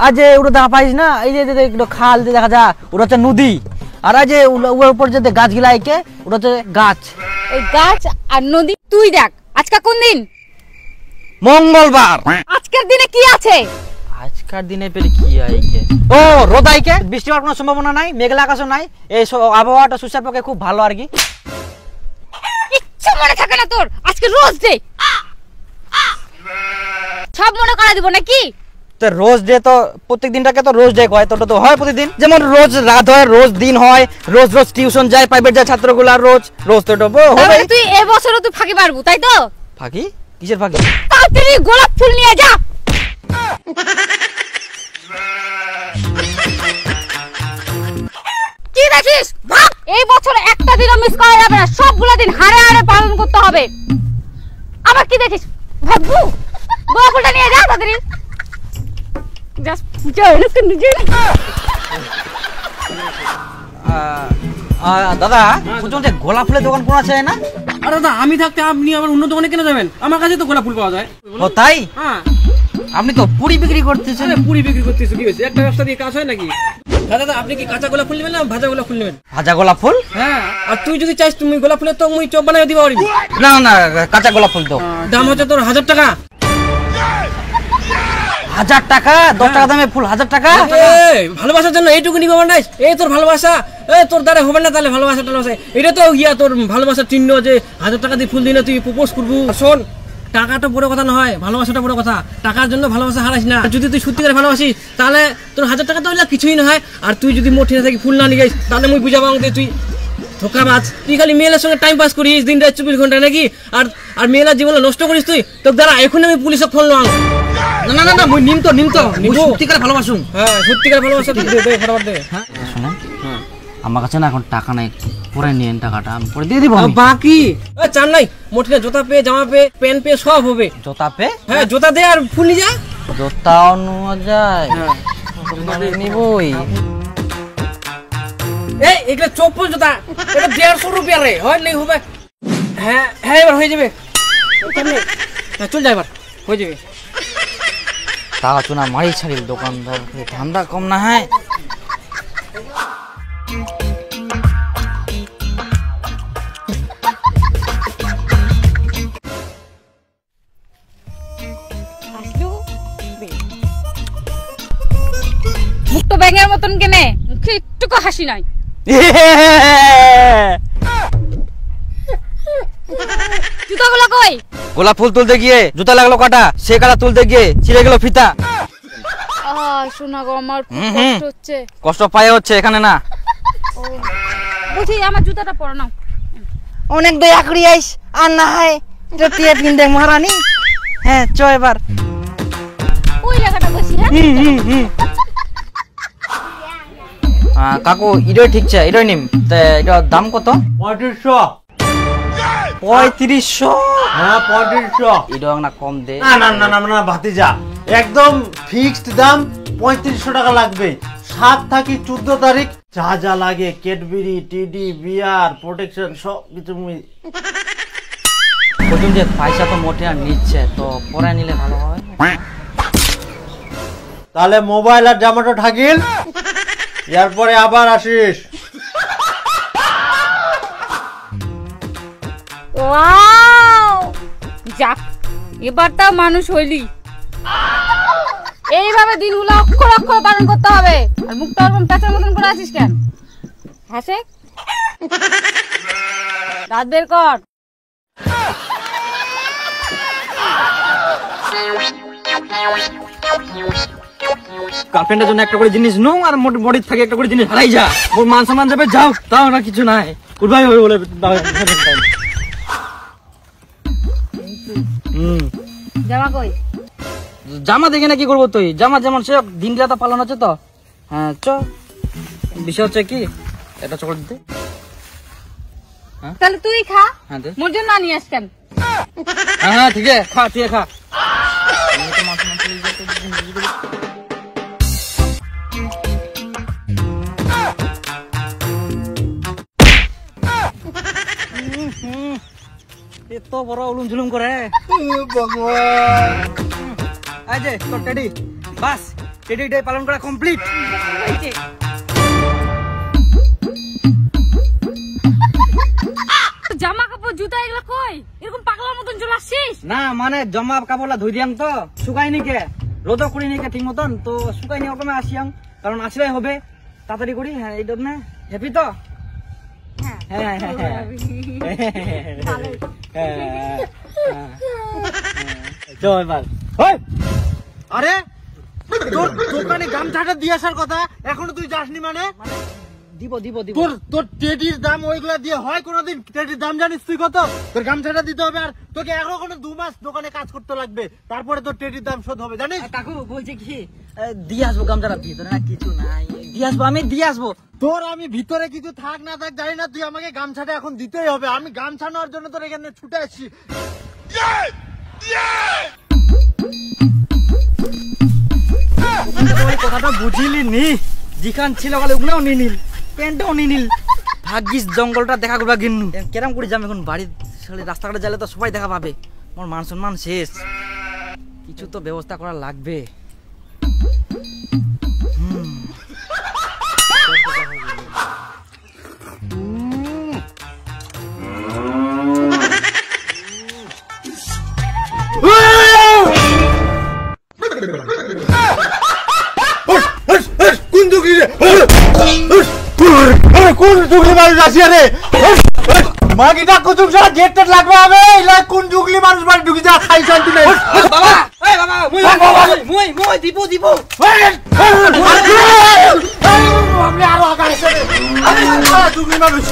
আজ যে ওটা দেখা পাইস না, এই যে একটু খাল দিয়ে দেখা যা, ওটা হচ্ছে নদী। আর আজ যে ওর উপর যে গাছগুলা আইকে, ওটা হচ্ছে গাছ। এই গাছ আর নদী তুই দেখ। আজকে কোন দিন? মঙ্গলবার। আজকের দিনে কি আছে? আজকের দিনে পেলে কি আইকে? ও রোদ আইকে, বৃষ্টি হওয়ার কোনো সম্ভাবনা নাই, মেঘলা আকাশও নাই, এই আবহাওয়াটা সুসার পক্ষে খুব ভালো আর কি। ইচ্ছা মনে থাকে না তোর? আজকে রোজ ডে, সব মনে করা দিব নাকি? তো রোজ ডে তো প্রত্যেক দিনটাকে তো রোজ ডে কয়, তো তো হয় প্রতিদিন। যেমন রোজ রাত হয়, রোজ দিন হয়, রোজ রোজ টিউশন যায়, প্রাইভেট যায় ছাত্রগুলা, রোজ রোজ তো হবে। তুই এবছরও তুই ফাঁকি মারবো তাই তো? ফাঁকি? কিসের ফাঁকি? তাড়াতাড়ি গোলাপ ফুল নিয়ে যা। কি দেখিস? এই বছর একটা দিনও মিস করা যাবে না, সবগুলো দিন হারে হারে পালন করতে হবে। আবার কি দেখিস? ভাবু গোলাপ ফুলটা নিয়ে যা তাড়াতাড়ি। জাস্ট পূজা হলো তো নিজে। দাদা বলছি গোলাপ ফুলের দোকান কোন আছে না? আরে দাদা আমি থাকতে আপনি আবার অন্য দোকানে কেন যাবেন? আমার কাছে তো গোলাপ ফুল পাওয়া যায়। ও তাই? হ্যাঁ। আপনি তো পুরি বিক্রি করতেছেন। আরে পুরি বিক্রি করতেছো কি হয়েছে? একটা ব্যবসা দিয়ে কাজ হয় নাকি? দাদা আপনি কি কাঁচা গোলাপ ফুল নেবেন না ভাজা গোলাপ ফুল নেবেন? ভাজা গোলাপ ফুল? হ্যাঁ। আর তুই যদি চাইস তুমি গোলাপ ফুলের তো মুই চপ বানাই দিবা পারবি। না না কাঁচা গোলাপ ফুল তো দাম হচ্ছে তোর 1000 টাকা। 1000 টাকা? 10 টাকা দামে ফুল 1000 টাকা? ভালোবাসার জন্য এইটুকু নিবা নাই? এই তোর ভালোবাসা, এই তোর দ্বারা হবে না তাহলে ভালোবাসা টালোবাসা। এটা তো ইয়া তোর ভালোবাসার চিহ্ন যে 1000 টাকা দিয়ে ফুল দিলে তুই প্রপোজ করবো। শোন, টাকাটা বড় কথা নয়, ভালোবাসাটা বড় কথা। টাকার জন্য ভালোবাসা হারাইস না। যদি তুই সত্যিকারে ভালোবাসিস তাহলে তোর 1000 টাকা তো কিছুই না হয়। আর তুই যদি মোট না থাকি ফুল না নিয়ে তাহলে মুই বুঝাবো যে তুই ধোকাবাজ। তুই খালি মেয়েদের সঙ্গে টাইম পাস করিস দিন রাত 24 ঘন্টা নাকি? আর মেয়েরা জীবনে নষ্ট করিস তুই। তোর দ্বারা এখন আমি পুলিশে ফোন লাগাম। না না না মুই নিমতো সত্যিকারে ভালোবাসুম। হ্যাঁ সত্যিকারে ভালোবাসা দে ফটাফট দে। হ্যাঁ শুনুন, আমার কাছে না এখন টাকা নাই, পরে নিয়েন টাকাটা, আমি পরে দিয়ে দিব। বাকি চান নাই? মোটে জুতা পে, জামা পে, প্যান্ট পে সব হবে। জুতা পে? হ্যাঁ জুতা দে আর ফুল নিয়ে যা। জুতাও নেওয়া যায়? নিবই। এই এগুলা চপ্পল জুতা, এটা 150 টাকা রে, হয় নাই হবে? হ্যাঁ হ্যাঁ এবার হয়ে যাবে। চল যা এবার হয়ে যাবে। টাকা চুনা মারি ছাড়িল দোকানদার, ধান্দা কম না হয়। মুখটা ব্যাঙের মতন কেনে, মুখে একটুকু হাসি নাই। জুতাগুলো কই? গোলাপ ফুল তুলতে গিয়ে জুতা লাগলো কাটা, সে কাটা তুলতে গিয়ে ছিঁড়ে গেল ফিতা। শোনা গো আমার কষ্ট হচ্ছে। কষ্ট পায়ে হচ্ছে এখানে না। বুঝি আমার জুতাটা পরো নাও। অনেক দয়া করি আইস, আর না হয় জুতিয়া কিনতে মহারানী। হ্যাঁ চ এবার ওই জায়গাটা বসি। হ্যাঁ কাকু ইডই ঠিকছে, ইডই নিম। তে এটার দাম কত? 3500। 3500? হ্যাঁ 3500। ইডও না কম দে। না না না না না ভাতিজা, একদম ফিক্সড দাম 3500 টাকা লাগবে। 7 থাকি 14 তারিখ যা যা লাগে ক্যাডবেরি, টিডি, বিয়ার, প্রোটেকশন সব কিছু বলুন যে পয়সা তো মোটে আর নিচ্ছে, তো পরে নিলে ভালো হবে। তাহলে মোবাইল আর জামাটা ঠাকিল, এরপরে আবার আসিস। ওয়াও যাক, এবার তাও মানুষ হইলি। এইভাবে দিনগুলো অক্ষর অক্ষর পালন করতে হবে। আর মুখটা ওরকম প্যাঁচার মতন করে আছিস কেন? হাসে দাঁত বের কর। গার্লফ্রেন্ডের জন্য একটা করে জিনিস নো, আর মোট বডি থাকে একটা করে জিনিস হারাই যা, ওর মান সম্মান যাবে, যাও তাও না কিছু নাই। কোথায় হবে বলে জামা কই? জামা দেখে না কি করবো তুই? জামা যেমন সে দিন রাত পালন হচ্ছে তো। হ্যাঁ চ, বিষয় হচ্ছে কি, এটা চকলেট দিতে। তাহলে তুই খা। হ্যাঁ দে। মোর জন্য আনি আসকেন। হ্যাঁ হ্যাঁ ঠিক আছে, খা তুই খা। এত বড় উলুম ঝুলুম করে ভগবান। এই যে তোর টেডি, বাস টেডি ডে পালন করা কমপ্লিট। জামা কাপড় জুতা এগুলো কই? এরকম পাগলার মতন চলে আসছিস? না মানে জামা কাপড়লা ধুই দিয়াম তো শুকাইনি কে, রোদ করিনি কে ঠিক মতন, তো শুকাইনি ওরকমে আসিয়াম, কারণ আসলে হবে তাড়াতাড়ি করি। হ্যাঁ এই জন্য হ্যাপি তো। হ্যাঁ হ্যাঁ হ্যাঁ চল এবার। আরে তোর দোকানে গামছাটা দিয়ে আসার কথা, এখনো তুই যাসনি মানে? দিব দিব দিব। তোর টেডির দাম ওইগুলা দিয়ে হয় কোনোদিন? টেডির দাম জানিস তুই কত? তোর গামছাটা দিতে হবে, আর তোকে এখনো 2 মাস দোকানে কাজ করতে লাগবে, তারপরে তোর টেডির দাম শোধ হবে জানিস? কাকু বলছে কি দিয়ে আসবো গামছাটা, ভিতরে না কিছু নাই, দিয়ে আসবো আমি, দিয়ে আসবো। তোর আমি ভিতরে কিছু থাক না থাক জানি না, তুই আমাকে গামছাটা এখন দিতেই হবে। আমি গামছা নেওয়ার জন্য তোর এখানে ছুটে আসছি। কথাটা বুঝিলি নি, যেখান ছিল বলে ওগুলোও নিনিল, প্যান্টও নিনিল। ভাগ্যিস জঙ্গলটা দেখা করবা গিন্নু, কেরাম করে যাম এখন বাড়ির রাস্তাঘাটে গেলে তো সবাই দেখা পাবে, আমার মান সম্মান শেষ। কিছু তো ব্যবস্থা করা লাগবে। কোন দুগলি রে? কোন দুগলি মানুষ আসিয়া রে? মাগিটা কুতুব সারা গেট টেট লাগবে হবে। এলা কোন দুগলি মানুষ বাড়ি ঢুকি যা, খাই শান্তি নাই। বাবা এই বাবা মুই দিব দিব। আমি আরো আগাইছে রে দুগলি মানুষ।